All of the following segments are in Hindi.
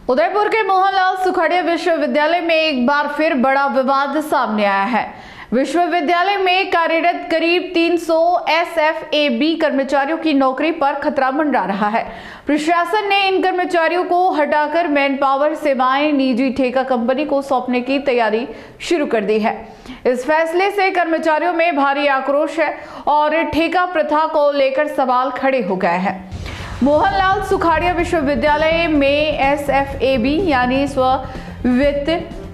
उदयपुर के मोहनलाल सुखाड़िया विश्वविद्यालय में एक बार फिर बड़ा विवाद सामने आया है। विश्वविद्यालय में कार्यरत करीब 300 SFAB कर्मचारियों की नौकरी पर खतरा मंडरा रहा है। प्रशासन ने इन कर्मचारियों को हटाकर मैन पावर सेवाएं निजी ठेका कंपनी को सौंपने की तैयारी शुरू कर दी है। इस फैसले से कर्मचारियों में भारी आक्रोश है और ठेका प्रथा को लेकर सवाल खड़े हो गए हैं। मोहनलाल सुखाड़िया विश्वविद्यालय में SFAB यानी स्व वित्त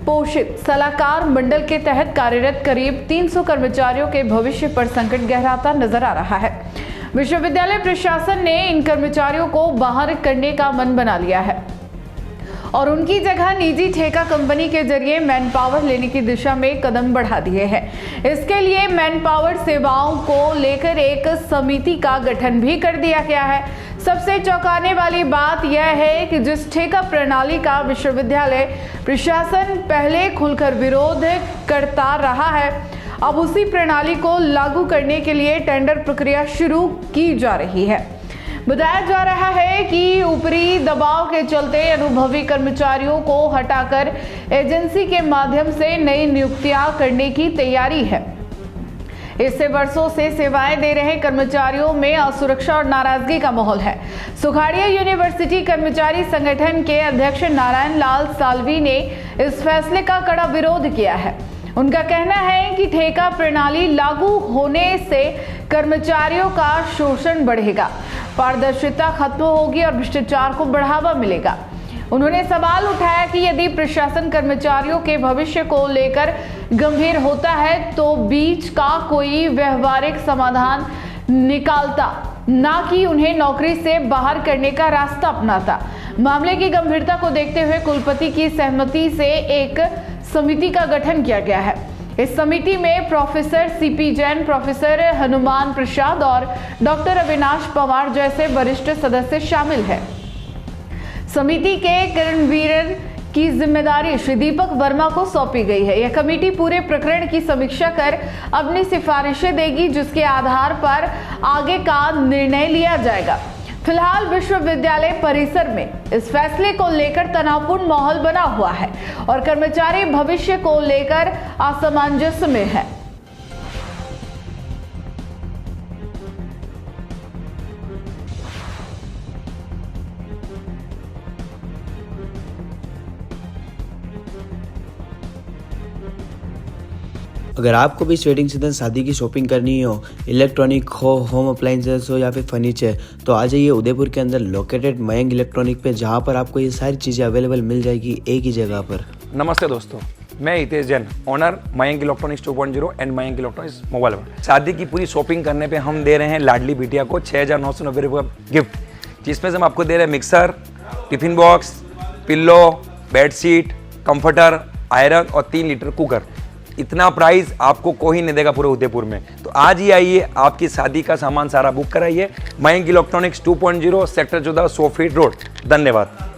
पोषित सलाहकार मंडल के तहत कार्यरत करीब 300 कर्मचारियों के भविष्य पर संकट गहराता नजर आ रहा है। विश्वविद्यालय प्रशासन ने इन कर्मचारियों को बाहर करने का मन बना लिया है और उनकी जगह निजी ठेका कंपनी के जरिए मैन पावर लेने की दिशा में कदम बढ़ा दिए हैं। इसके लिए मैन पावर सेवाओं को लेकर एक समिति का गठन भी कर दिया गया है। सबसे चौंकाने वाली बात यह है कि जिस ठेका प्रणाली का विश्वविद्यालय प्रशासन पहले खुलकर विरोध करता रहा है, अब उसी प्रणाली को लागू करने के लिए टेंडर प्रक्रिया शुरू की जा रही है। बताया जा रहा है कि ऊपरी दबाव के चलते अनुभवी कर्मचारियों को हटाकर एजेंसी के माध्यम से नई नियुक्तियां करने की तैयारी है। इससे वर्षों से सेवाएं दे रहे कर्मचारियों में असुरक्षा और नाराजगी का माहौल है। सुखाड़िया यूनिवर्सिटी कर्मचारी संगठन के अध्यक्ष नारायण लाल साल्वी ने इस फैसले का कड़ा विरोध किया है। उनका कहना है कि ठेका प्रणाली लागू होने से कर्मचारियों का शोषण बढ़ेगा, पारदर्शिता खत्म होगी और भ्रष्टाचार को बढ़ावा मिलेगा। उन्होंने सवाल उठाया कि यदि प्रशासन कर्मचारियों के भविष्य को लेकर गंभीर होता है तो बीच का कोई व्यवहारिक समाधान निकालता, ना कि उन्हें नौकरी से बाहर करने का रास्ता अपनाता। मामले की गंभीरता को देखते हुए कुलपति की सहमति से एक समिति का गठन किया गया है। इस समिति में professor CP Jain, professor Hanuman Prasad और डॉक्टर अविनाश पवार जैसे वरिष्ठ सदस्य शामिल हैं। समिति के कर्णवीरन की जिम्मेदारी श्री दीपक वर्मा को सौंपी गई है। यह कमेटी पूरे प्रकरण की समीक्षा कर अपनी सिफारिशें देगी, जिसके आधार पर आगे का निर्णय लिया जाएगा। फिलहाल विश्वविद्यालय परिसर में इस फैसले को लेकर तनावपूर्ण माहौल बना हुआ है और कर्मचारी भविष्य को लेकर असमंजस में है। अगर आपको भी इस वेडिंग सीजन शादी की शॉपिंग करनी हो, इलेक्ट्रॉनिक हो, होम अप्लाइंसेस हो या फिर फर्नीचर, तो आ जाइए उदयपुर के अंदर लोकेटेड मयंक इलेक्ट्रॉनिक पे, जहां पर आपको ये सारी चीज़ें अवेलेबल मिल जाएगी एक ही जगह पर। नमस्ते दोस्तों, मैं Hitesh Jain, owner Mayank electronics 2.0 and Mayank electronics mobile world. शादी की पूरी शॉपिंग करने पे हम दे रहे हैं लाडली बिटिया को 6,990 रुपये का गिफ्ट, जिसमें से हम आपको दे रहे हैं mixer, tiffin box, pillow, bedsheet, comforter, iron और 3 लीटर कुकर। इतना प्राइस आपको कोई नहीं देगा पूरे उदयपुर में। तो आज ही आइए, आपकी शादी का सामान सारा बुक कराइए। Mayank electronics 2.0 sector 14 100 feet road. धन्यवाद।